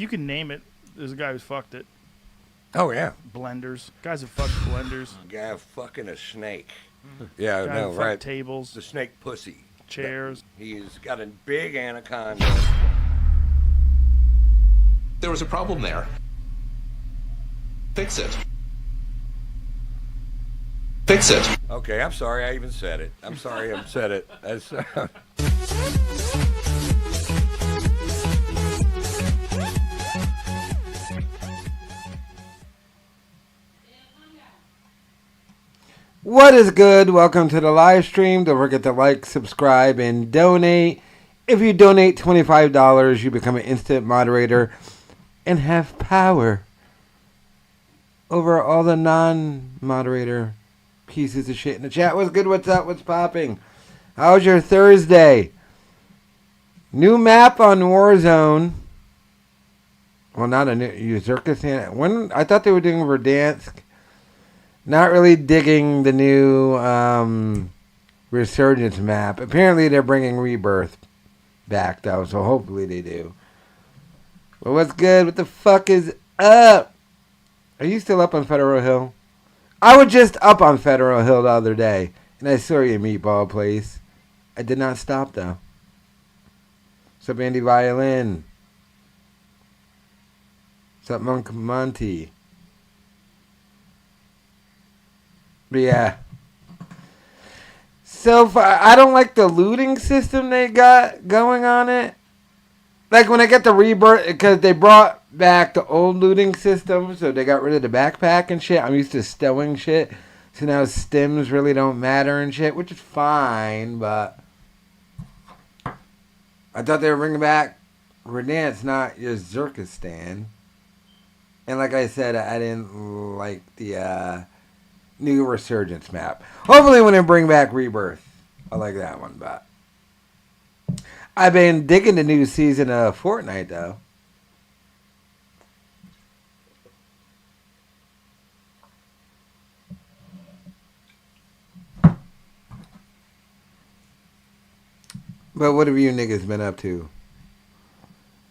you can name it, there's a guy who's fucked it. Oh, yeah. Blenders. Guys have fucked blenders. Guy fucking a snake. Mm-hmm. Yeah, Guys no, have right. fucked tables. The snake pussy. Chairs. He's got a big anaconda. There was a problem there. Fix it. Fix it. Okay, I'm sorry I even said it. I'm sorry I said it. That's, What is good? Welcome to the live stream. Don't forget to like, subscribe, and donate. If you donate $25, you become an instant moderator and have power over all the non-moderator pieces of shit in the chat. What's good? What's up? What's popping? How's your Thursday? New map on Warzone. Well, not a new Uzbekistan. When I thought they were doing Verdansk. Not really digging the new Resurgence map. Apparently they're bringing Rebirth back, though, so hopefully they do. Well, what's good? What the fuck is up? Are you still up on Federal Hill? I was just up on Federal Hill the other day, and I saw your meatball place. I did not stop, though. What's up, Andy Violin? What's up, Monk Monty? But yeah. So far, I don't like the looting system they got going on it. Like when I get the Rebirth, because they brought back the old looting system, so they got rid of the backpack and shit. I'm used to stowing shit, so now stims really don't matter and shit, which is fine, but I thought they were bringing back Verdansk, not Uzbekistan. And like I said, I didn't like the new Resurgence map. Hopefully when they bring back Rebirth, I like that one, but I've been digging the new season of Fortnite, though. But what have you niggas been up to?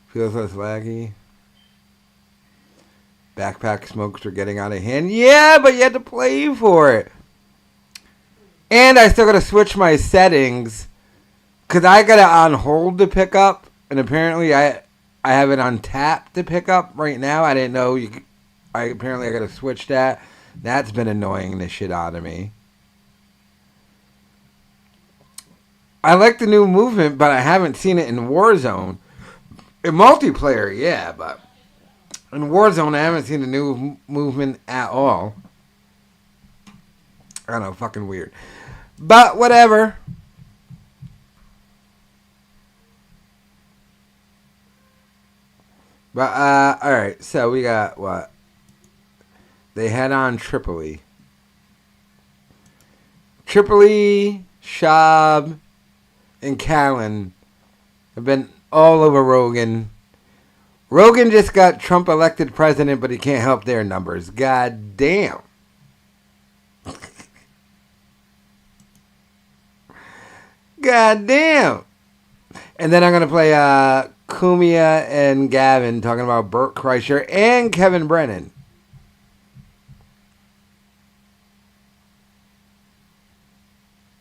Feels less laggy? Backpack smokes are getting out of hand. Yeah, but you had to play for it. And I still got to switch my settings. Because I got it on hold to pick up. And apparently I have it on tap to pick up right now. I didn't know. Apparently I got to switch that. That's been annoying the shit out of me. I like the new movement, but I haven't seen it in Warzone. In multiplayer, yeah, but in Warzone, I haven't seen the new movement at all. I don't know, fucking weird. But whatever. But, alright, so we got what? They head on Tripoli. Tripoli, Schaub, and Callan have been all over Rogan. Rogan just got Trump elected president, but he can't help their numbers. God damn. God damn. And then I'm going to play Cumia and Gavin talking about Bert Kreischer and Kevin Brennan.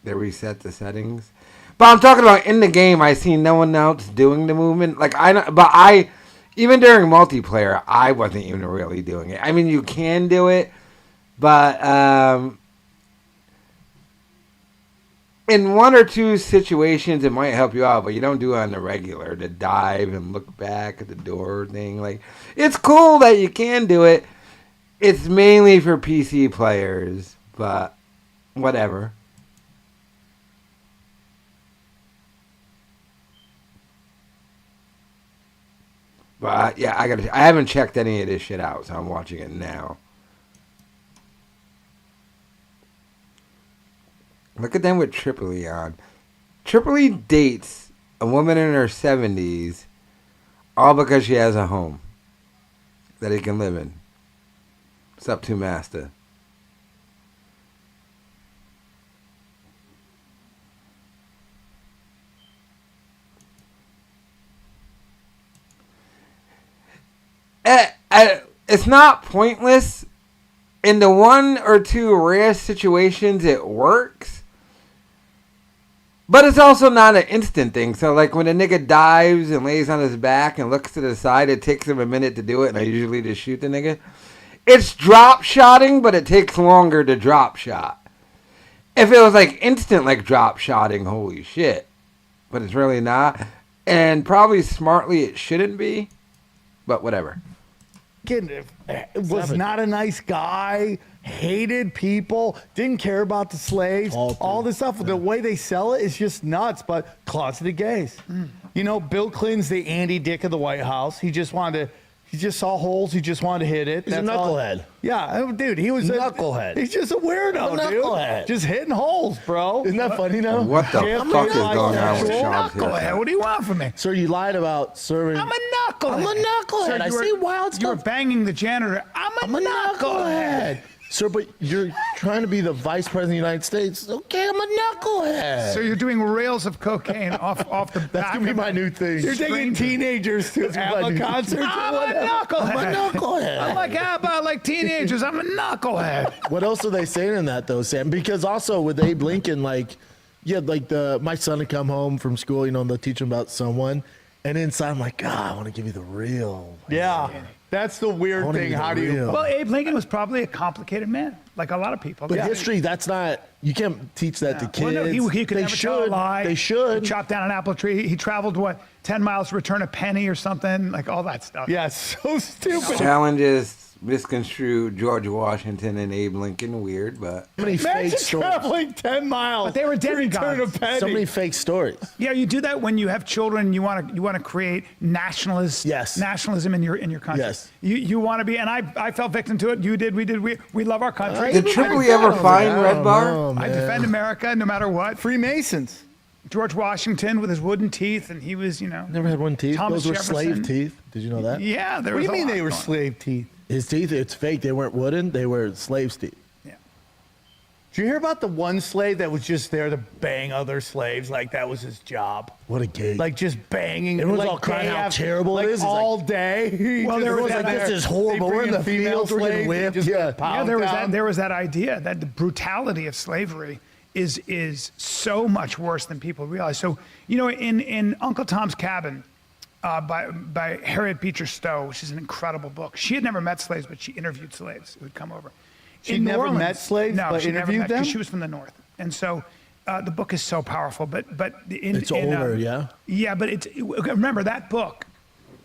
They reset the settings. But I'm talking about in the game, I see no one else doing the movement. Like even during multiplayer, I wasn't even really doing it. I mean, you can do it, but in one or two situations, it might help you out, but you don't do it on the regular, to dive and look back at the door thing. Like, it's cool that you can do it. It's mainly for PC players, but whatever. But yeah, I haven't checked any of this shit out, so I'm watching it now. Look at them with Tripoli on. Tripoli dates a woman in her 70s, all because she has a home that he can live in. What's up to Master? it's not pointless. In the 1 or 2 rare situations, it works. But it's also not an instant thing. So, like, when a nigga dives and lays on his back and looks to the side, it takes him a minute to do it, and I usually just shoot the nigga. It's drop shotting, but it takes longer to drop shot. If it was, like, instant, like, drop shotting, holy shit. But it's really not. And probably smartly it shouldn't be. But whatever. Kid was not a nice guy, hated people, didn't care about the slaves, all this stuff. The way they sell it is just nuts, but closeted gays. You know, Bill Clinton's the Andy Dick of the White House. He just saw holes, he just wanted to hit it. He's a knucklehead. Yeah, dude, he was knucklehead. He's just a weirdo, dude. Just hitting holes, bro. Isn't that funny now? What the fuck is going on with Schaub's Knucklehead. What do you want from me? Sir, you lied about serving. I'm a knucklehead. I'm a knucklehead. Sir, I see wild You were stuff. banging the janitor. I'm a knucklehead. Sir, but you're trying to be the vice president of the United States. Okay, I'm a knucklehead. So you're doing rails of cocaine off the back. That's going to be of my new thing. You're taking teenagers to ABBA concerts. I'm a knucklehead. I'm a knucklehead. I like ABBA, I like teenagers. I'm a knucklehead. What else are they saying in that, though, Sam? Because also with Abe Lincoln, like, yeah, like my son would come home from school, you know, and they'll teach him about someone. And inside, I'm like, God, I want to give you the real. Yeah, that's the weird wanna thing. be the How do you? real. Well, Abe Lincoln was probably a complicated man, like a lot of people. But Yeah. history, that's not, you can't teach that to kids. Well, no, he could they never tell a lie. They should. He chopped down an apple tree. He traveled, 10 miles to return a penny or something, like all that stuff. Yeah, so stupid. Challenges misconstrue George Washington and Abe Lincoln. Weird, but So many fake Imagine stories. traveling 10 miles. But they were to return a demigods. penny. So many fake stories. Yeah, you do that when you have children. You want to create nationalism in your country. Yes. You want to be, and I fell victim to it. You did. We did. We love our country. did Tripoli ever find Red Bar? I defend America no matter what. Freemasons. George Washington with his wooden teeth, and he was, Never had one teeth. Thomas Those were Jefferson. slave teeth. Did you know that? Yeah, there What was. do you mean a lot they were going on. slave teeth? His teeth, it's fake. They weren't wooden. They were slave's teeth. Yeah. Did you hear about the one slave that was just there to bang other slaves? Like that was his job. What a gay. Like just banging. Everyone's like all crying day how after- terrible it like is. It's all day. Well, there was Just that- there. this is horrible. They We're bring in the female fields, we're getting slaves, whipped. just Yeah. pound Yeah, down. there was that idea that the brutality of slavery is so much worse than people realize. So, in Uncle Tom's Cabin by Harriet Beecher Stowe, which is an incredible book. She had never met slaves, but she interviewed slaves who would come over. She'd In New never Orleans- met slaves, no, but she never interviewed met, 'cause them? She was from the North. And so the book is so powerful, but It's older, yeah? Yeah, but remember that book.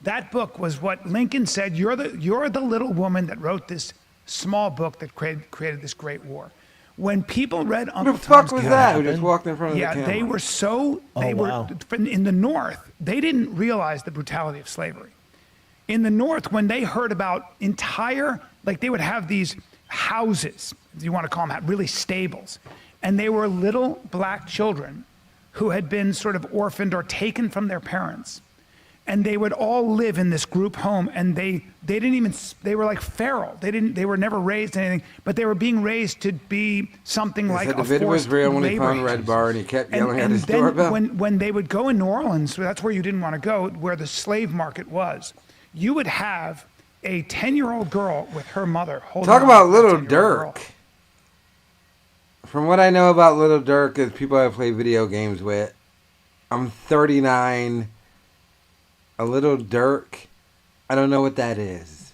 That book was what Lincoln said. You're the little woman that wrote this small book that created this great war. When people read Who Uncle the fuck Tom's was Cabin, that? Who just walked in front of yeah, the camera? they were so. They wow. were in the North. They didn't realize the brutality of slavery. In the North, when they heard about they would have these houses, if you want to call them that, really stables, and they were little black children who had been sort of orphaned or taken from their parents, and they would all live in this group home, and they were like feral. They were never raised anything, but they were being raised to be something like said a the video was forced real when he labor found Red agent. Bar and he kept yelling at his then doorbell. when they would go in New Orleans, so that's where you didn't want to go, where the slave market was, you would have a 10-year-old girl with her mother holding Talk on about to that Little 10-year-old girl. Dirk. From what I know about Little Dirk is people I play video games with. I'm 39. A Little Dirk. I don't know what that is.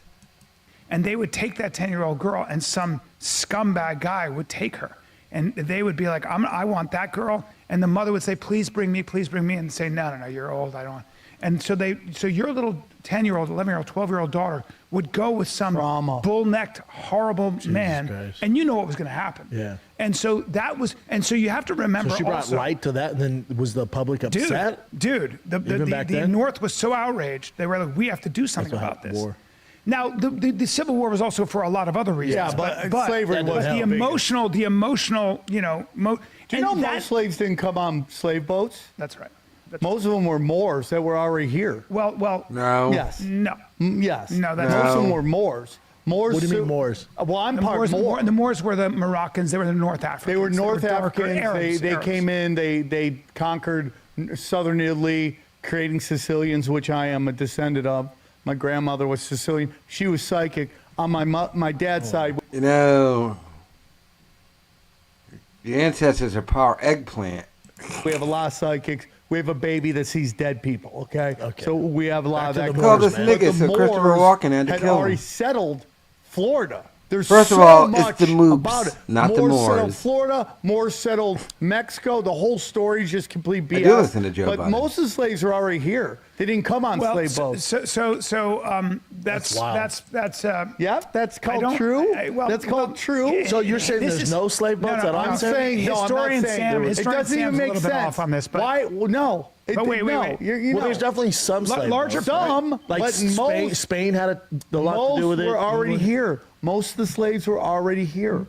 And they would take that 10-year-old girl, and some scumbag guy would take her. And they would be like, I want that girl. And the mother would say, please bring me, and say, no, you're old, I don't want. And so your little 10-year-old, 11-year-old, 12-year-old daughter would go with some bull-necked, horrible man, Christ. and you know what was going to happen. Yeah. And so you have to remember So she brought also, light to that, and then was the public upset? Dude, Even back the then? North was so outraged, they were like, we have to do something That's what about this. happened, war. Now, the Civil War was also for a lot of other reasons. Yeah, but slavery was the emotional, Do you know and most slaves didn't come on slave boats? That's right. Most of them were Moors that were already here. Well, No. Yes. no. Yes. No, that's most of them No. were Moors. Moors. What do you mean Moors? Well, I'm The part Moors, Moor. the Moors were the Moroccans. They were the North Africans. They were North darker Africans. Arabs, They Arabs. came in. They conquered southern Italy, creating Sicilians, which I am a descendant of. My grandmother was Sicilian. She was psychic. On my dad's side, You know, your ancestors are power eggplant. we have a lot of psychics. We have a baby that sees dead people. Okay. Okay. So we have a lot Back of to that. the Call Moors, this man. nigga But the so Christopher Moors Walken had to had kill already him. settled Florida. There's First of so all, it's much the Moops, about it. not the Moors settled Moors. Florida, Moors settled Mexico. The whole story is just complete BS. do listen to Joe But Biden. most of the slaves are already here. They didn't come on slave boats. that's wild. Yep, that's called don't- true. well, That's called well, true. So you're saying This there's is- no slave boats no, at all? I'm saying no. Historian I'm not saying Sam- it historian doesn't even Sam's a make little bit sense. off on this, but- Why? Well, no. But wait. No. You Well, know. there's definitely some slave larger boats. Some, Like but Spain, most, Spain had a lot to do with it. were already here. Most of the slaves were already here.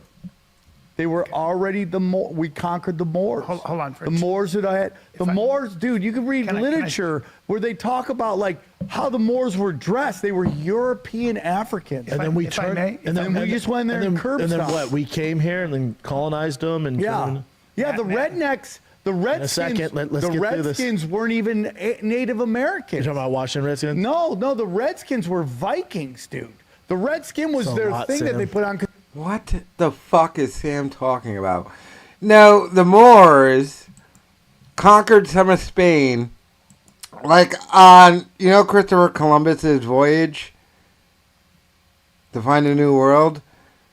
They were already we conquered the Moors. Hold on, The Fritz. Moors that I had. The Moors, dude, you can read Can I- literature where they talk about like how the Moors were dressed. They were European Africans. And then we if I turned, may, and then we just went there and curb And then stomped. what? We came here and then colonized them and Yeah. Yeah, the rednecks, the Redskins, second, let's the get through this. Redskins weren't even Native Americans. You're talking about Washington Redskins? No, the Redskins were Vikings, dude. The Redskin was It's a their lot, thing that Sam. they put on. What the fuck is Sam talking about? No, the Moors conquered some of Spain. Like on, Christopher Columbus's voyage to find a new world?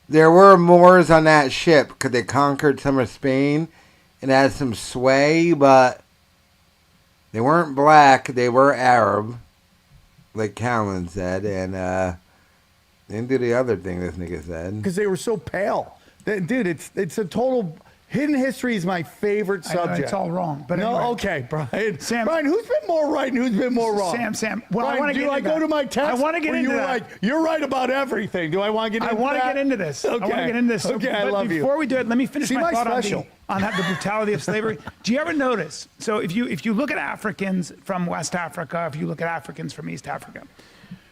There were Moors on that ship because they conquered some of Spain and had some sway, but they weren't black. They were Arab, like Callan said, and they didn't do the other thing this nigga said. Because they were so pale. Dude, it's a total. Hidden history is my favorite I know, subject. it's all wrong, but no, anyway. okay, Brian. Sam- Brian, who's been more right and who's been more wrong? Sam. Well, Brian, I want to do get I into go that. to my text? I want to get where into you were that. like, you're right about everything. Do I want to get I into want to that? get into this. Okay. I want to get into this. Okay, I but love you. Before we do it, let me finish See my my thought special. on the brutality of slavery. Do you ever notice? So if you look at Africans from West Africa, if you look at Africans from East Africa,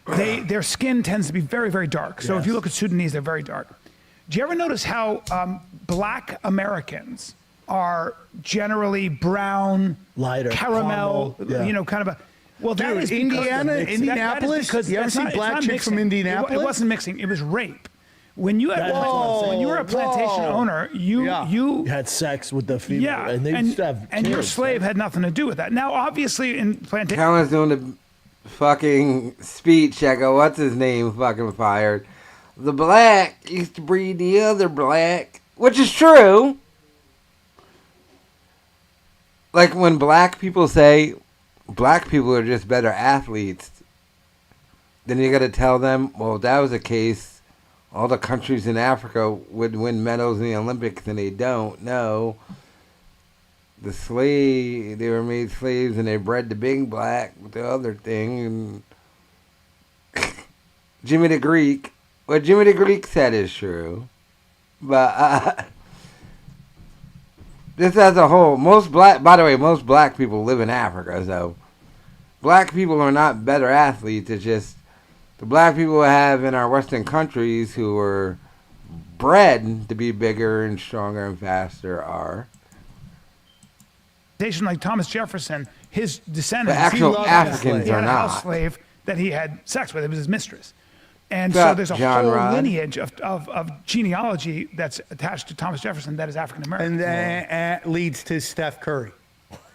their skin tends to be very, very dark. So if you look at Sudanese, they're very dark. Do you ever notice how black Americans are generally brown, Lighter, caramel, caramel, yeah. kind of a. Well, that Dude, is because- Indianapolis? because You ever that's see not- it's black not chicks from mixing. Indianapolis? It wasn't mixing. It was rape. When you had Whoa, when you were a plantation whoa. owner, you Yeah. you You had sex with the female, yeah, and they used to have and your kids, slave had nothing to do with that. Now, obviously, in plantation, Callan's doing the fucking speech. I go, what's his name? Fucking fired. The black used to breed the other black, which is true. Like when black people say black people are just better athletes, then you got to tell them, well, if that was the case, all the countries in Africa would win medals in the Olympics, and they don't. No. They were made slaves and they bred the big black with the other thing. And Jimmy the Greek, what Jimmy the Greek said is true. But this as a whole, most black people live in Africa, so black people are not better athletes. It's just the black people we have in our Western countries who were bred to be bigger and stronger and faster are. like Thomas Jefferson, his descendants, The actual he loved Africans he had are a house not. slave that he had sex with. It was his mistress. And Got so there's a John whole Rod. lineage of genealogy that's attached to Thomas Jefferson that is African American. And that leads to Steph Curry.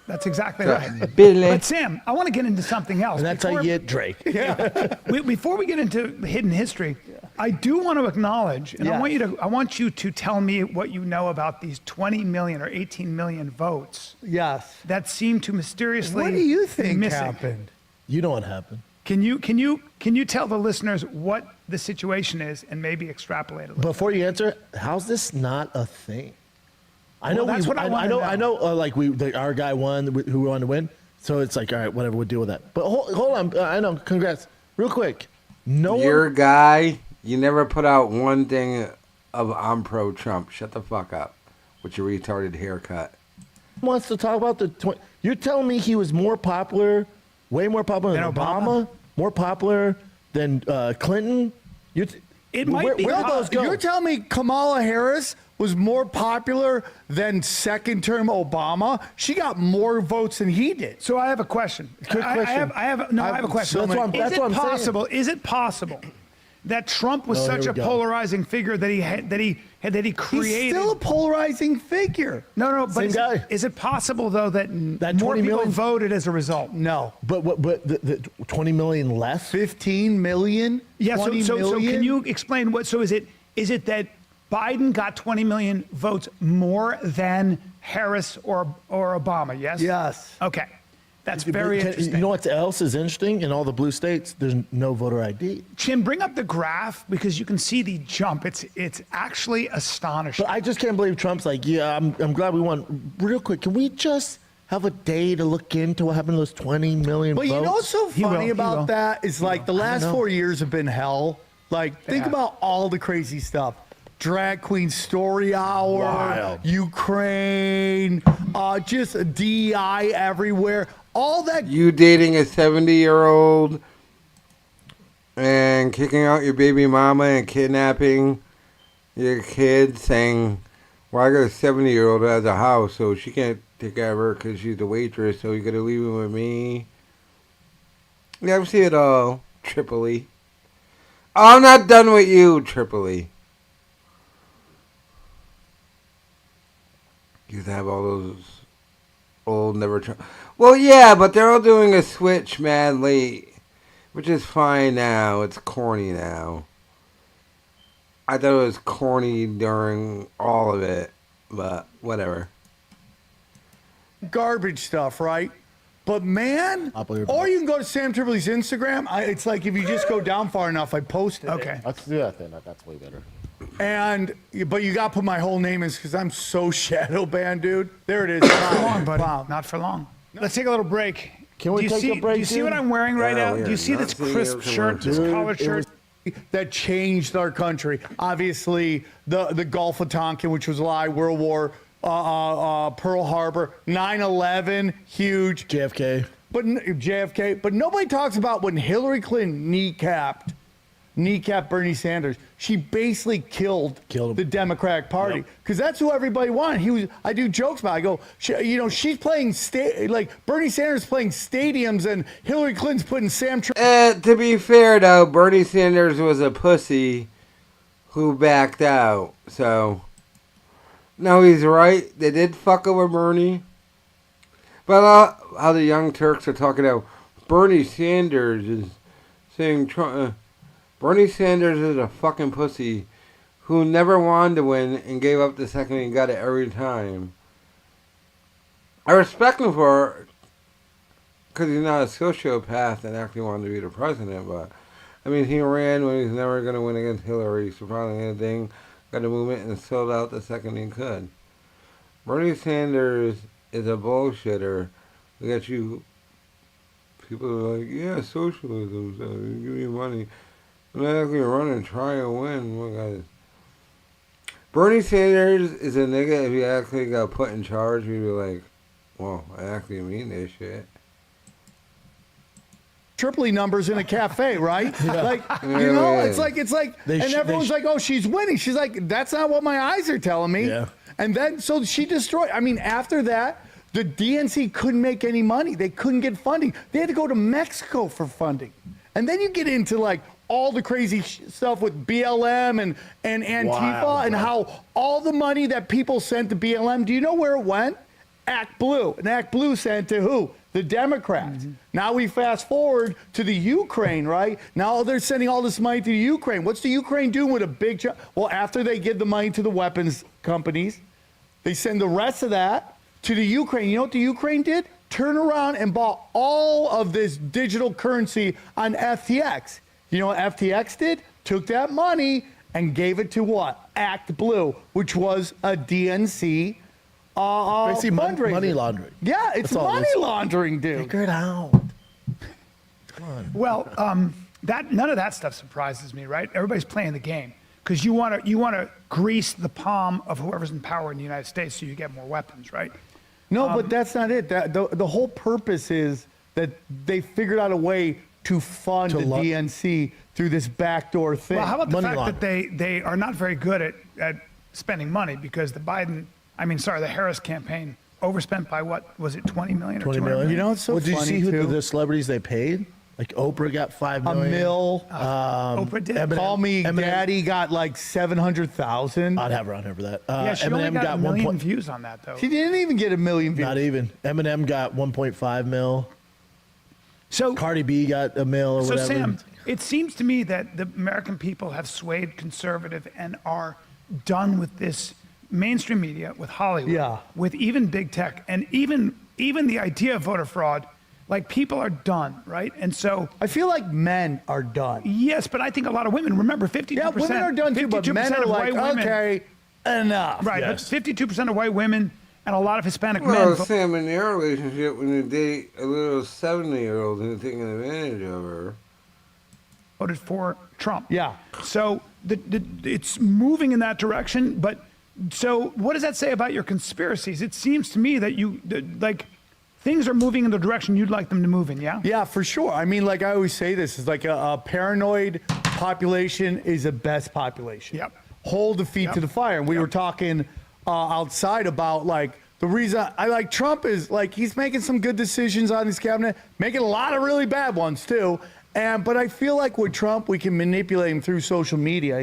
That's exactly right. Billy. But Sam, I want to get into something else. and that's how you get Drake. Before we get into hidden history, I do want to acknowledge, and Yes. I want you to tell me what you know about these 20 million or 18 million votes Yes. that seem to mysteriously What do you be think missing. happened? You know what happened. Can you tell the listeners what the situation is and maybe extrapolate a little? Before you answer, how's this not a thing? I know. Well, that's what I wanna I know. Our guy won, who wanted to win. So it's like, all right, whatever, we'll deal with that. But hold on, I know. Congrats, real quick. No Your one. guy, you never put out one thing of I'm pro Trump. Shut the fuck up with your retarded haircut. Wants to talk about the. You're telling me he was more popular, way more popular than Than Obama, more popular than Clinton. It might be Where hot. those go? You're telling me Kamala Harris was more popular than second-term Obama. She got more votes than he did. So I have a question. Good question. I have a question. so many- That's what I'm saying. Is it possible that Trump was Oh, such here a we go. polarizing figure that he He's created? still a polarizing figure. No, but Same guy. is it possible though that That more 20 people million? voted as a result? No. But the 20 million less? 15 million? Yeah. 20 So million? can you explain what? So is it that Biden got 20 million votes more than Harris or Obama? Yes. Yes. Okay. That's very interesting. You know what else is interesting? In all the blue states, there's no voter ID. Jim, bring up the graph because you can see the jump. It's actually astonishing. But I just can't believe Trump's like, yeah, I'm glad we won. Real quick, can we just have a day to look into what happened to those 20 million But votes? you know what's so He will, funny he about will. that is like the last know. 4 years have been hell. Like, think have. about all the crazy stuff. Drag Queen Story Hour, Wild. Ukraine, just DEI everywhere. All that. You dating a 70-year-old and kicking out your baby mama and kidnapping your kid, saying, well, I got a 70-year-old who has a house, so she can't take care of her because she's a waitress, so you got to leave him with me. Yeah, I've seen it all. Tripoli. I'm not done with you, Tripoli. You have all those old, never try. Well, yeah, but they're all doing a switch mad late, which is fine now. It's corny now. I thought it was corny during all of it, but whatever. Garbage stuff, right? But man, I'll believe or it. you can go to Sam Tripoli's Instagram. It's like if you just go down far enough, I posted it. Okay. Let's do that then. That's way better. But you got to put my whole name in because I'm so shadow banned, dude. There it is. For long, buddy. Wow. Not for long. Let's take a little break. Can we do you take see, a break, Do you see dude? what I'm wearing right Yeah, now? we Do you are see not this seeing crisp your shirt, this commercial. collared shirt? That changed our country. Obviously, the Gulf of Tonkin, which was a lie, World War, Pearl Harbor, 9/11, huge. JFK. But JFK. But nobody talks about when Hillary Clinton kneecapped Bernie Sanders. She basically killed him. the Democratic Party because that's who everybody wanted. I do jokes about. I go, she's playing like Bernie Sanders playing stadiums and Hillary Clinton's putting To be fair, though, Bernie Sanders was a pussy who backed out. So, no, he's right. They did fuck over Bernie. But how the Young Turks are talking about Bernie Sanders is saying Trump. Bernie Sanders is a fucking pussy who never wanted to win and gave up the second and got it every time. I respect him for it because he's not a sociopath and actually wanted to be the president, but I mean, he ran when he was never going to win against Hillary, so probably anything, got a movement and sold out the second he could. Bernie Sanders is a bullshitter. We got you, people are like, yeah, socialism, so you give me money. I'm not actually run and try and win. Well, guys. Bernie Sanders is a nigga if he actually got put in charge, we'd be like, well, I actually mean this shit. Tripoli numbers in a cafe, right? Like, Yeah. it's like, and everyone's like, oh, she's winning. She's like, that's not what my eyes are telling me. Yeah. And then, so she destroyed. I mean, after that, the DNC couldn't make any money. They couldn't get funding. They had to go to Mexico for funding. And then you get into like all the crazy stuff with BLM and Antifa Wild, and how all the money that people sent to BLM, do you know where it went? Act Blue. And Act Blue sent to who? The Democrats. Mm-hmm. Now we fast forward to the Ukraine, right? Now they're sending all this money to the Ukraine. What's the Ukraine doing with a big job? Well, after they give the money to the weapons companies, they send the rest of that to the Ukraine. You know what the Ukraine did? Turn around and bought all of this digital currency on FTX. You know what FTX did? Took that money and gave it to what? Act Blue, which was a DNC Basically, fundraiser. money laundering. Yeah, it's That's all it money is. laundering, dude. Figure it out. Well, that none of that stuff surprises me, right? Everybody's playing the game because you want to grease the palm of whoever's in power in the United States so you get more weapons, right? No, but that's not it. The whole purpose is that they figured out a way to fund the DNC through this backdoor thing. Well, how about the Money fact laundering. that they are not very good at spending money because the Harris campaign overspent by what was it, 20 million or 20 200 million. You know, it's so Well, did you funny, see who too. the celebrities they paid? Like Oprah got $5 A million. mil. Oprah did. Eminem- Call Me Eminem- Daddy got like 700,000. I'd have her on here for that. Yeah, she only got a million 1. views on that though. She didn't even get a million views. Not even. Eminem got 1.5 mil. So Cardi B got a mil or So whatever. Sam, it seems to me that the American people have swayed conservative and are done with this mainstream media, with Hollywood, Yeah. with even big tech, and even the idea of voter fraud. Like people are done, right? And so I feel like men are done. yes, but I think a lot of women. Remember, 52%. Yeah, women are done too, but men are of like, white women, okay, enough. right? Yes. But 52% of white women and a lot of Hispanic men. Well, Sam, in your relationship, when you date a little 70-year-old who's taking advantage of her. Voted for Trump. Yeah. So it's moving in that direction. But so what does that say about your conspiracies? It seems to me that things are moving in the direction you'd like them to move in. Yeah. Yeah, for sure. I mean, like I always say this, is like a paranoid population is the best population. Yep. Hold the feet Yep. to the fire. And we Yep. were talking outside about like the reason I like Trump is like he's making some good decisions on his cabinet, making a lot of really bad ones too. But I feel like with Trump, we can manipulate him through social media.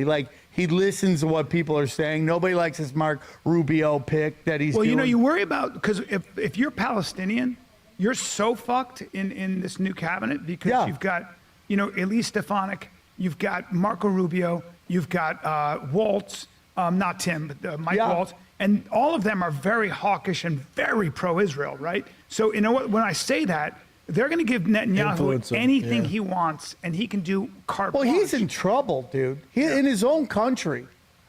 He listens to what people are saying. Nobody likes this Mark Rubio pick that he's Well, doing. you worry about because if you're Palestinian, you're so fucked in this new cabinet because Yeah. you've got Elise Stefanik, you've got Marco Rubio, you've got Waltz, not Tim, but Mike Yeah. Waltz, and all of them are very hawkish and very pro-Israel, right? So you know what? When I say that, they're going to give Netanyahu Influence him, anything yeah. he wants, and he can do carte Well, he's blanche. in trouble, dude. In his own country.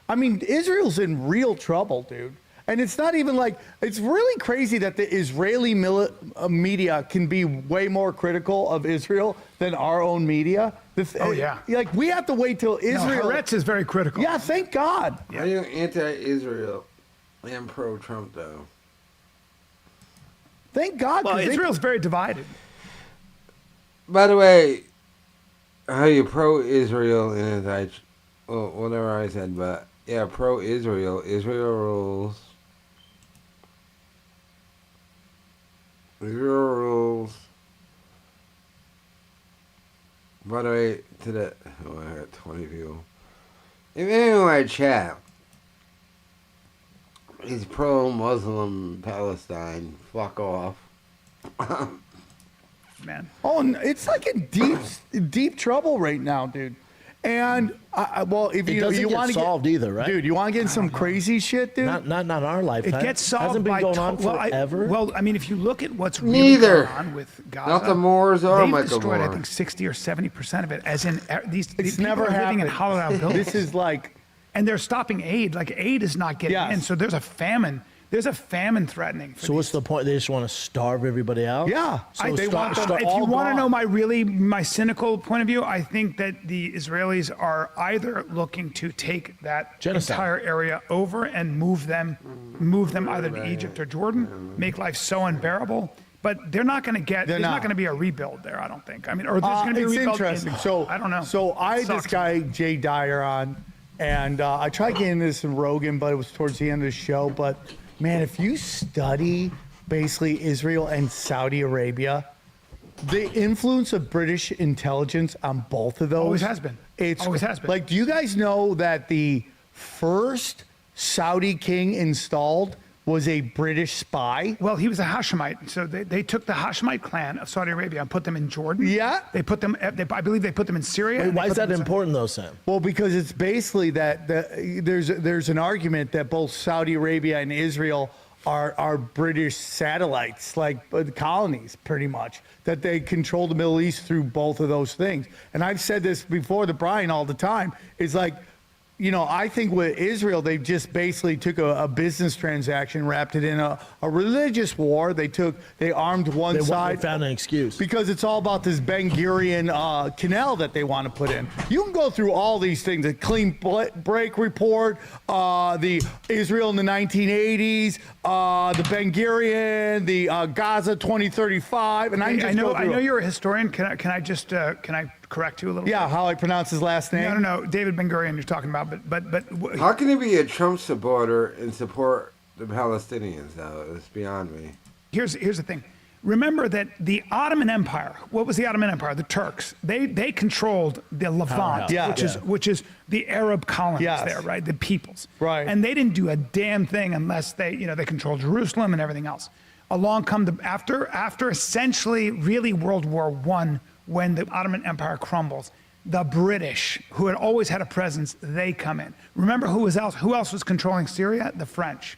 I mean, Israel's in real trouble, dude. And it's not even like, it's really crazy that the Israeli media can be way more critical of Israel than our own media. Oh, yeah. Like, we have to wait till No, Israel. Haaretz is very critical. Yeah, thank God. Are you anti-Israel and pro-Trump, though? Thank God. Well, 'cause they- Israel's very divided. By the way, how you pro-Israel and anti, well, whatever I said, but yeah, pro-Israel, Israel rules. Israel rules. By the way, I got 20 people. If anyone in my chat is pro-Muslim Palestine, fuck off. Man. Oh, it's like in deep trouble right now, dude. And well, if It you doesn't get want to solved either, right? dude, you want to get in some crazy shit, dude. Not our lifetime. It gets solved Hasn't been by going on forever. I mean, if you look at what's really Neither. going on with Gaza, Not the Moors or they've Michael destroyed, I Moore. think, 60 or 70% of it. As in, these It's people never are living in happened. hollowed-out buildings, This is like, and they're stopping aid. Like aid is not getting Yes. in, so there's a famine. There's a famine threatening. For So what's the point? They just want to starve everybody out? Yeah. So They want them start if you all want to gone. know my cynical point of view, I think that the Israelis are either looking to take that Genocide. entire area over and move them either to Egypt or Jordan, make life so unbearable. But they're not going to get. There's not not. going to be a rebuild there. I don't think. I mean, or there's going to be a it's rebuild. interesting. So I don't know. So I had this Sucks. guy Jay Dyer on, and I tried getting this in Rogan, but it was towards the end of the show. But man, if you study basically Israel and Saudi Arabia, the influence of British intelligence on both of those Always has been. Always has been. Like, do you guys know that the first Saudi king installed was a British spy? Well, he was a Hashemite, so they took the Hashemite clan of Saudi Arabia and put them in Jordan. Yeah. They put them. I believe they put them in Syria. Wait, and they why is put them that in- important though, Sam? Well, because it's basically that there's an argument that both Saudi Arabia and Israel are British satellites, like colonies, pretty much, that they control the Middle East through both of those things. And I've said this before to Brian all the time. It's like, you know, I think with Israel, they just basically took a business transaction, wrapped it in a religious war. They armed one They side. found an excuse. Because it's all about this Ben Gurion canal that they want to put in. You can go through all these things: the clean break report, the Israel in the 1980s, the Ben Gurion, the Gaza 2035, and I can just I know. go through I know it. you're a historian. Can I correct you a little Yeah, bit? how I pronounce his last name? No. David Ben Gurion you're talking about, but How can he be a Trump supporter and support the Palestinians, though? It's beyond me. here's the thing. Remember that the Ottoman Empire, what was the Ottoman Empire? The Turks. They controlled the Levant, Yeah. which is the Arab colonies Yes. there, right? The peoples. Right. And they didn't do a damn thing unless they controlled Jerusalem and everything else. Along come after essentially really World War I, when the Ottoman Empire crumbles, the British, who had always had a presence, they come in. Remember who else was controlling Syria? The French.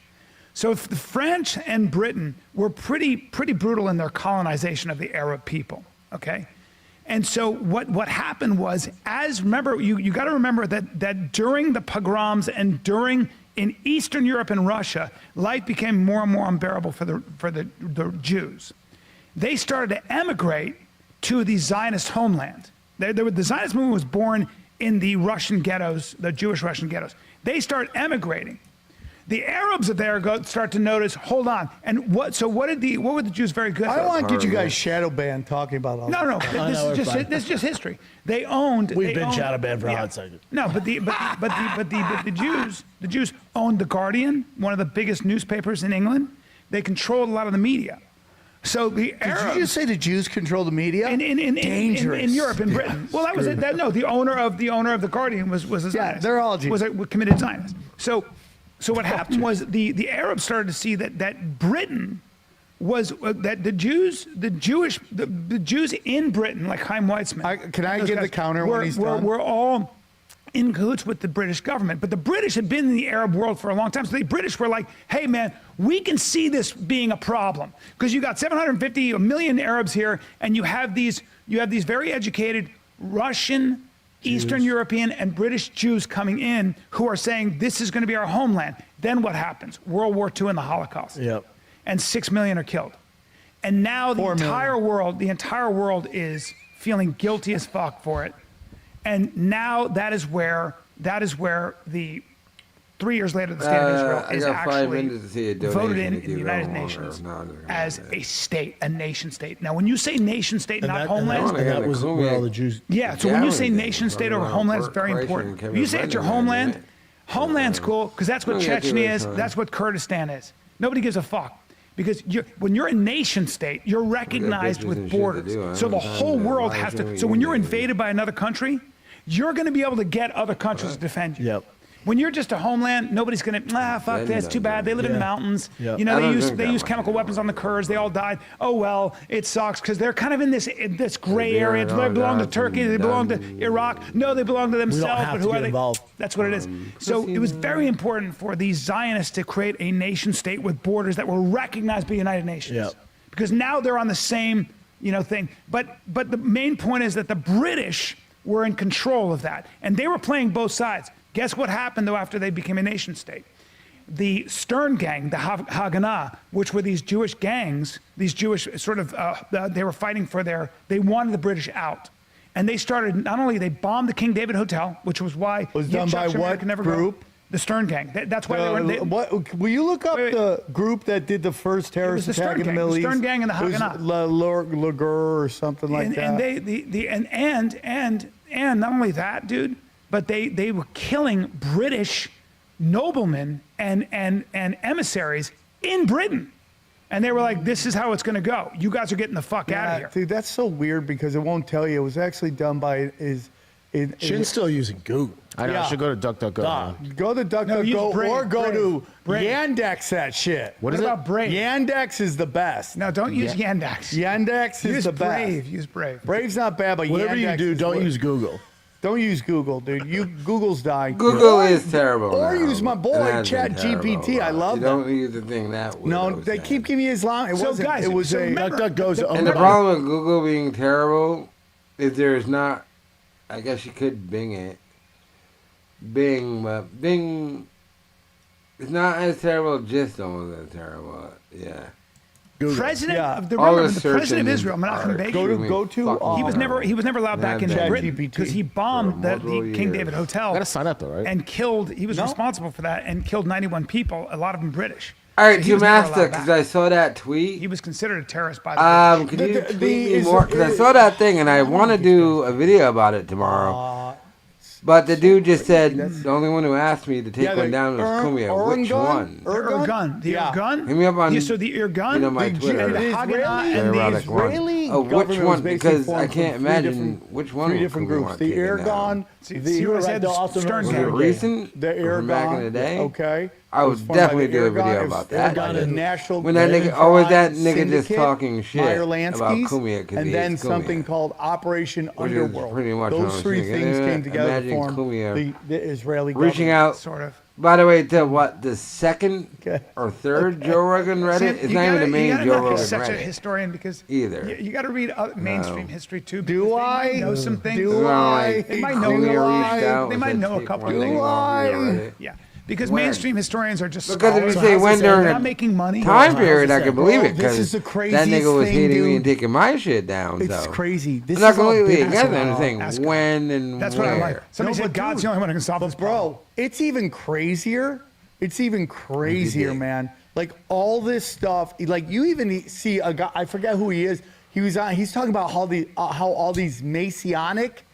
So if the French and Britain were pretty brutal in their colonization of the Arab people, okay? And so what happened was, remember, you got to remember that during the pogroms and in Eastern Europe and Russia, life became more and more unbearable for the Jews. They started to emigrate to the Zionist homeland. The Zionist movement was born in the Russian ghettos, the Jewish Russian ghettos. They start emigrating. The Arabs there start to notice, hold on, and what were the Jews very good I at? don't want to get you guys shadow banned talking about all No, this. this is just history. We've been shadow banned for a hot second. No, but the Jews owned the Guardian, one of the biggest newspapers in England. They controlled a lot of the media. So the Arabs. Did you just say the Jews control the media? Dangerous. In Europe, in Britain. Well, that was it. No, the owner of the Guardian was a Zionist. Yeah, they're all Jews. Was a committed Zionist. So what happened was the Arabs started to see that Britain was that the Jews in Britain, like Chaim Weizmann. Can I those give the guys counter when he's done? We're all in cahoots with the British government, but the British had been in the Arab world for a long time. So the British were like, "Hey, man, we can see this being a problem because you got 750 million Arabs here, and you have these very educated Russian." Eastern European and British Jews coming in who are saying this is going to be our homeland. Then what happens? World War II and the Holocaust. Yep. And 6 million are killed. And now the 4 million. entire world is feeling guilty as fuck for it. And now that is where the 3 years later, the state of Israel I is got 5 actually minutes to see a voted donation in to the keep United going Nations longer. No, as a state, a nation state. Now, when you say nation state, not And homeland, that was where all the Jews. yeah, so when you say Gavin nation did. state over Well, homeland, it's Bert, very Kreischer, important. and Kevin When you say it's your Brennan, homeland, right? homeland's cool because that's what Don't get too Chechnya much is, time. that's what Kurdistan is. Nobody gives a fuck. Because when you're a nation state, you're recognized bitches and with shit to borders. do. I So the don't have whole time to world watch has to. any So when you're movies. invaded by another country, you're going to be able to get other countries to defend you. Yep. When you're just a homeland, nobody's gonna fuck this. Too bad. They live in the Yeah. mountains. Yep. You know, I they don't use drink that use much chemical anymore. weapons on the Kurds. They all died. Oh well, it sucks because they're kind of in this gray They're area. doing They all belong to that Turkey. They and belong to done. Iraq. No, they belong to themselves. have But to who get are they? involved. That's what it is. So it was very important for these Zionists to create a nation state with borders that were recognized by the United Nations. Yep. Because now they're on the same thing. But the main point is that the British were in control of that, and they were playing both sides. Guess what happened though after they became a nation state? The Stern Gang, the Haganah, which were these Jewish gangs, these Jewish sort of, they were fighting they wanted the British out. And they started, not only they bombed the King David Hotel, which was why Was done by Yitzhak Shamir what could never go. group? The Stern Gang. That's why they were. What? Will you look up Wait, wait. the group that did the first terrorist the attack Stern in the Gang, Middle the East? Stern Gang and the Haganah. Lagur or something like that. And not only that, dude, but they were killing British noblemen and emissaries in Britain. And they were like, this is how it's going to go. You guys are getting the fuck out of here. Dude, that's so weird because it won't tell you. It was actually done by Shin's still using Google. I know. Yeah. I should go to DuckDuckGo. now. Go to No, use DuckDuckGo Brave, or go to Brave. Yandex that shit. What about Brave? Yandex is the best. No, don't use Yandex. Yandex is Use the Brave. best. Use Brave. Brave's not bad, but Whatever you Yandex do, is don't what- use Google. Don't use Google, dude. Google's dying. Google is terrible. Or now. use my boy, It has been ChatGPT. I terrible. love You them. don't use the thing that way. No, they keep giving me Islam. It So, wasn't. guys, it was so a. remember- DuckDuckGo's the And only the problem with Google being terrible is there's not. I guess you could Bing it. Bing, but Bing. It's not as terrible. Just almost as terrible. Yeah. President Yeah. of the, All remember, the the president of searching Israel, Menachem are Begin. Go to, He was never allowed back in Chat Britain GPT. because he bombed For the multiple King years. David I Hotel gotta sign up though, right? and killed. He was No. responsible for that and killed 91 people, a lot of them British. All right, He was never Master, allowed because back. I saw that tweet. He was considered a terrorist by the British. Could you The- tweet the- me is- more? Because I saw that thing, and I want to do a video about it tomorrow. But the dude just said the only one who asked me to take one down was Cumia. Which one? Irgun. The Irgun? Hit me up on, Yeah, so the Irgun, you know, my the Twitter. the Haganah, The and the erotic one. Israeli Oh, which government was one? basically Because formed I from can't three imagine different- which one. Three different Cumia groups. wants The taken down. Irgun. See You're what I right, said? they'll also Stern know- Was it Gang. recent? The From back in the Irgun. day? Okay. I It would was formed by definitely the do a Irgun. video It was about that. Irgun and National When that nigga, Crime always that nigga just Syndicate, talking shit Meyer about Lansky's, Cumia, 'cause and he then hates something Cumia. called Operation Which is Underworld. pretty much what Those I'm three thinking. things Yeah, came together to imagine form Cumia the Israeli reaching government. out. Sort of. By the way, to what, the second Okay. or third Joe Rogan read it? It's You not even the main you gotta Joe not be Rogan such a read it. historian because Either. you got to read mainstream history too. Do because they I? might know some things? Do I? They might know. Cumia reached out They and might said, know a "Take couple one of thing things. off me already." Yeah, because When? mainstream historians are just Because if you scholars. say when They're during not a making money. time Bro, period, I bro, can believe it this because is the that craziest nigga was thing, hating me dude. and taking my shit down. It's so. crazy. This I'm not is all completely big- against it. Ask I'm saying Ask when and That's where. what I like. Somebody No, said but God's dude, the only one who can solve this problem. Bro, it's even crazier. It's even crazier, did. man. Like all this stuff. Like you even see a guy. I forget who he is. He was on. He's talking about how all these Messianic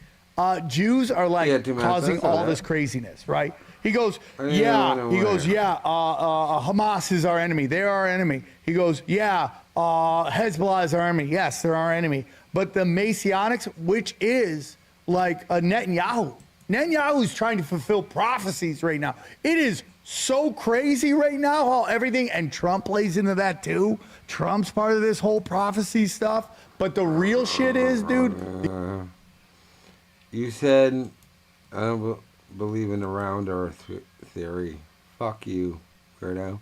Jews are like Yeah, two minutes, causing I saw all that. this craziness, right? He goes, didn't yeah. know He where. goes, yeah. Hamas is our enemy. They're our enemy. He goes, yeah. Hezbollah is our enemy. Yes, they're our enemy. But the Messianics, which is like a Netanyahu. Netanyahu's trying to fulfill prophecies right now. It is so crazy right now how everything, and Trump plays into that too. Trump's part of this whole prophecy stuff. But the real shit is, dude, You said I don't believe in the round earth theory. Fuck you, weirdo.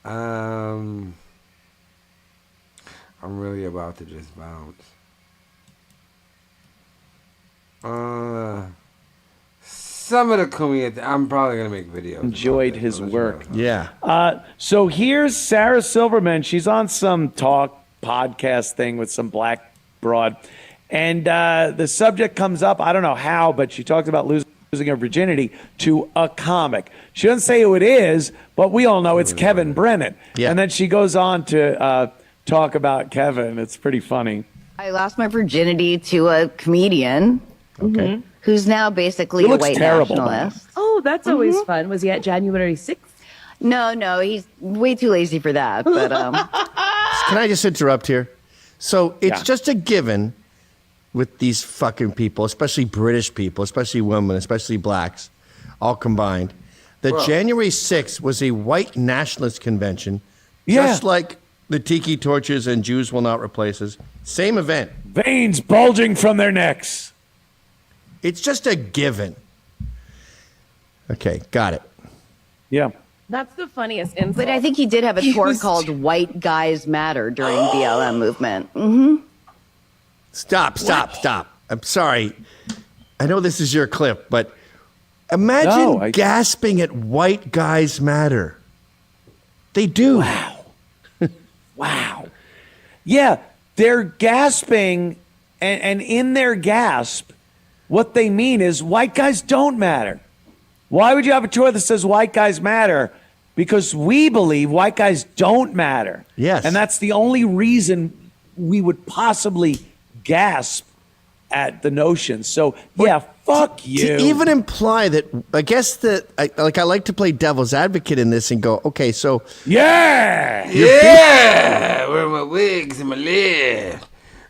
I'm really about to just bounce. Some of the Cumia, I'm probably gonna make videos. about Enjoyed it. his I'll let you work. know. Yeah. So here's Sarah Silverman. She's on some talk podcast thing with some black broad. And the subject comes up, I don't know how, but she talked about losing her virginity to a comic. She doesn't say who it is, but we all know it's Kevin Brennan. Yeah. And then she goes on to talk about Kevin. It's pretty funny. I lost my virginity to a comedian Okay. who's now basically He a looks white terrible, nationalist. Oh, that's always fun. Was he at January 6th? No, he's way too lazy for that. But Can I just interrupt here? So it's Yeah. just a given with these fucking people, especially British people, especially women, especially blacks, all combined, that Well- January 6th was a white nationalist convention, Yeah. just like the Tiki Torches and Jews Will Not Replace Us. Same event. Veins bulging from their necks. It's just a given. Okay, got it. Yeah. That's the funniest insult. I think he did have a tour was- called White Guys Matter during BLM movement. Mm-hmm. Stop. I'm sorry. I know this is your clip, but imagine No, I- gasping at white guys matter. They do. Wow. Yeah, they're gasping, and in their gasp, what they mean is white guys don't matter. Why would you have a tour that says white guys matter? Because we believe white guys don't matter. Yes. And that's the only reason we would possibly gasp at the notion. So, yeah, fuck you. To even imply that, I guess that, I like to play devil's advocate in this and go, okay, so Yeah. Yeah, where are my wigs and my lid?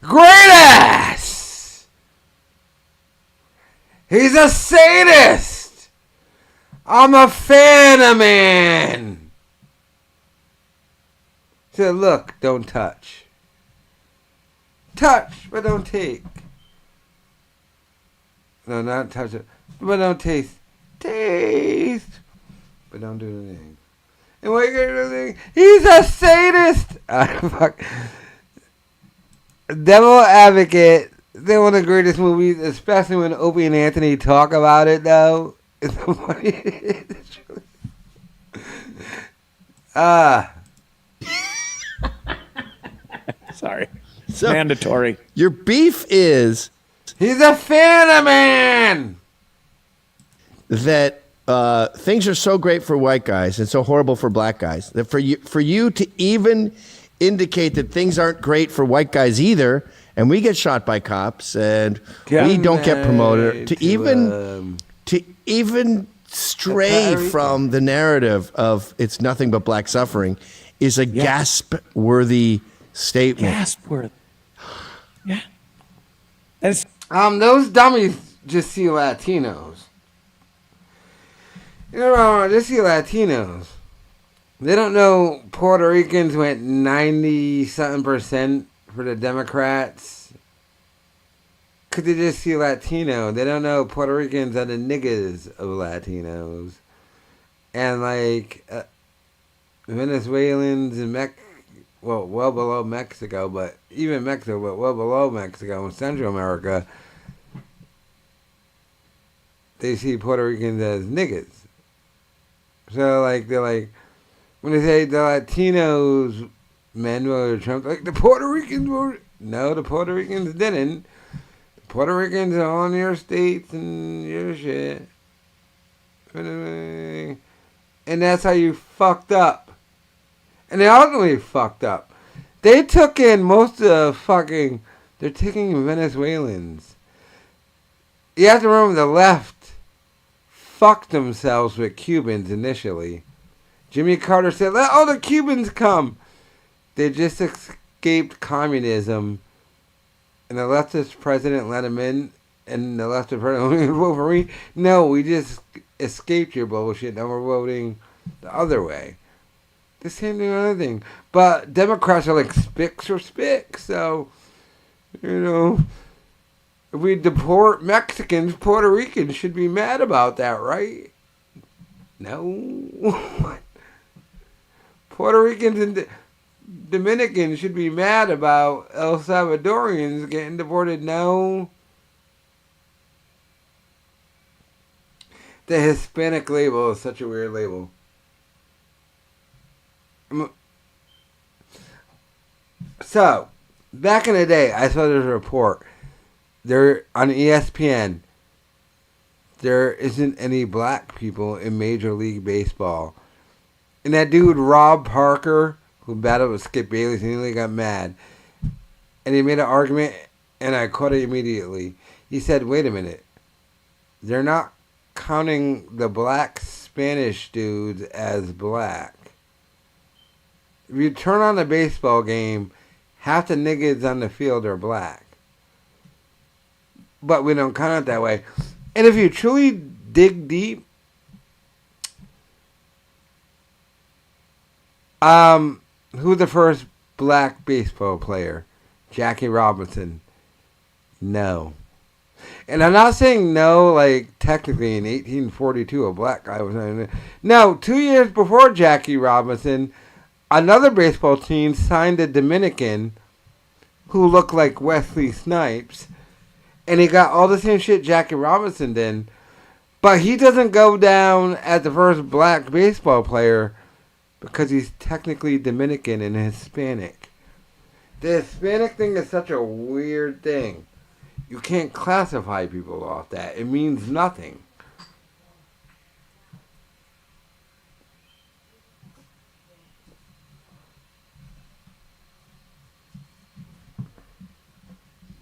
Great ass! He's a sadist! I'm a fan of man! So look, don't touch. Touch, but don't take. No, not touch it, but don't taste. Taste, but don't do anything. And what you gonna do? He's a sadist. Fuck. Devil Advocate. They're one of the greatest movies, especially when Opie and Anthony talk about it. Though it's so funny. Sorry. So- Mandatory. your beef is He's a fan of man. that things are so great for white guys and so horrible for black guys that for you to even indicate that things aren't great for white guys either, and we get shot by cops and we don't get promoted, to even stray from the narrative of it's nothing but black suffering is a gasp-worthy statement. Gasp-worthy. Yeah. And those dummies just see Latinos. You know, just see Latinos. They don't know Puerto Ricans went 90-something% for the Democrats. Could they just see Latino? They don't know Puerto Ricans are the niggas of Latinos. And like Venezuelans and well below Mexico, but even Mexico, but well below Mexico and Central America, they see Puerto Ricans as niggas. So like they're like, when they say the Latinos men voted Trump, like the Puerto Ricans voted. No, the Puerto Ricans didn't. The Puerto Ricans are all in your states and your shit. And that's how you fucked up. And they ultimately fucked up. They took in most of the fucking... They're taking Venezuelans. You have to remember the left fucked themselves with Cubans initially. Jimmy Carter said, let all the Cubans come. They just escaped communism. And the leftist president let them in. And the leftist president vote for me. No, we just escaped your bullshit. Now we're voting the other way. The same thing, other thing. But Democrats are like spicks or spicks. So, you know, if we deport Mexicans, Puerto Ricans should be mad about that, right? No. Puerto Ricans and Dominicans should be mad about El Salvadorians getting deported. No. The Hispanic label is such a weird label. So, back in the day, I saw this report. There on ESPN, there isn't any black people in Major League Baseball. And that dude, Rob Parker, who battled with Skip Bayless, and he got mad. And he made an argument, and I caught it immediately. He said, wait a minute. They're not counting the black Spanish dudes as black. If you turn on the baseball game, half the niggas on the field are black. But we don't count it that way. And if you truly dig deep, who's the first black baseball player? Jackie Robinson. No. And I'm not saying no, like, technically in 1842 a black guy was on it. No, 2 years before Jackie Robinson, another baseball team signed a Dominican who looked like Wesley Snipes. And he got all the same shit Jackie Robinson did. But he doesn't go down as the first black baseball player because he's technically Dominican and Hispanic. The Hispanic thing is such a weird thing. You can't classify people off that. It means nothing.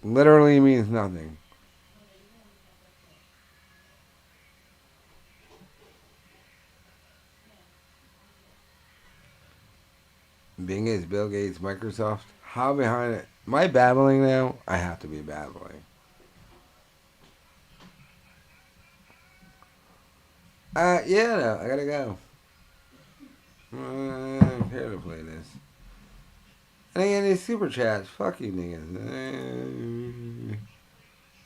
Literally means nothing. Bing is Bill Gates, Microsoft. How behind it? Am I babbling now? I have to be babbling. Yeah, no, I gotta go. I'm here to play this. I ain't got any super chats. Fuck you niggas.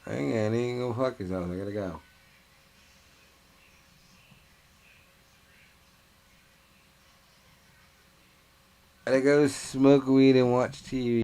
I ain't got any. Go fuck yourself. I gotta go. I gotta go smoke weed and watch TV.